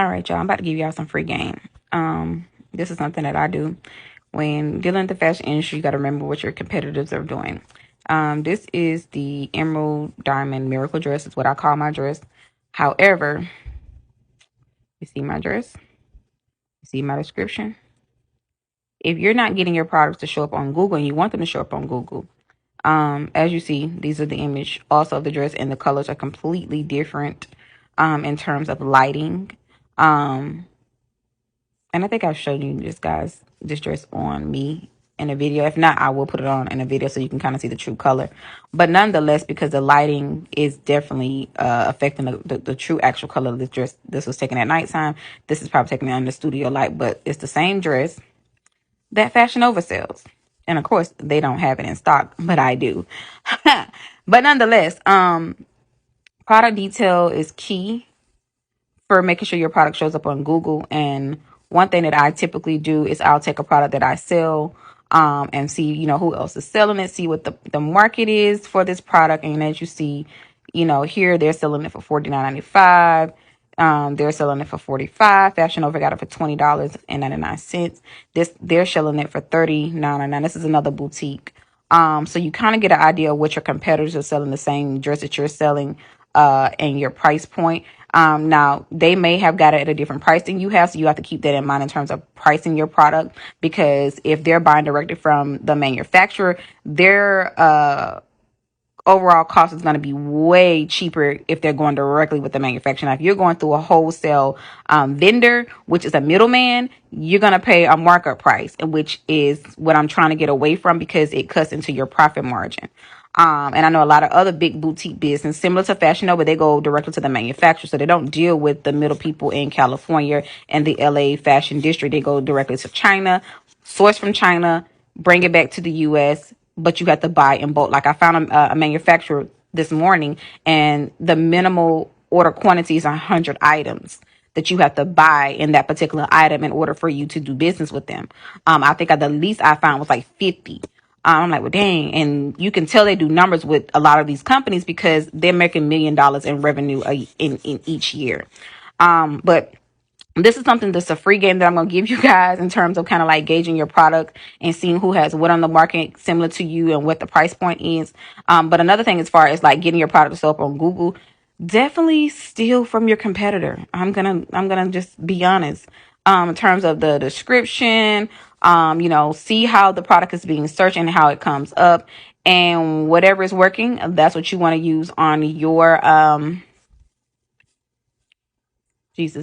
All right, y'all. I'm about to give y'all some free game. This is something that I do when dealing with the fashion industry. You got to remember what your competitors are doing. This is the Emerald Diamond Miracle Dress. Is what I call my dress. However, you see my dress. You see my description. If you're not getting your products to show up on Google and you want them to show up on Google, as you see, these are the image also of the dress, and the colors are completely different in terms of lighting. Um, And I think I've shown you this dress on me in a video. If not, I will put it on in a video so you can kind of see the true color. But nonetheless, because the lighting is definitely affecting the true actual color of this dress. This was taken at nighttime. This is probably taken under studio light, but it's the same dress that Fashion Nova sells. And of course, they don't have it in stock, but I do. But nonetheless, product detail is key for making sure your product shows up on Google. And one thing that I typically do is I'll take a product that I sell and see, who else is selling it, see what the market is for this product. And as you see, here they're selling it for $49.95. They're selling it for $45. Fashion Nova got it for $20.99. They're selling it for $39.99. This is another boutique. So you kind of get an idea of what your competitors are selling the same dress that you're selling and your price point. Now they may have got it at a different price than you have, so you have to keep that in mind in terms of pricing your product, because if they're buying directly from the manufacturer, their overall cost is going to be way cheaper if they're going directly with the manufacturer. Now, if you're going through a wholesale vendor, which is a middleman, you're going to pay a markup price, which is what I'm trying to get away from, because it cuts into your profit margin. And I know a lot of other big boutique business similar to Fashion Nova, they go directly to the manufacturer. So they don't deal with the middle people in California and the LA fashion district. They go directly to China, source from China, bring it back to the US, but you have to buy in bulk. Like I found a manufacturer this morning, and the minimal order quantity is 100 items that you have to buy in that particular item in order for you to do business with them. I think the least I found was like 50. I'm like, well, dang. And you can tell they do numbers with a lot of these companies because they're making $1 million in revenue in each year. But this is something that's a free game that I'm going to give you guys in terms of kind of like gauging your product and seeing who has what on the market similar to you and what the price point is. But another thing, as far as like getting your product to show up on Google, definitely steal from your competitor. I'm gonna just be honest. In terms of the description, see how the product is being searched and how it comes up, and whatever is working, that's what you want to use on your Jesus.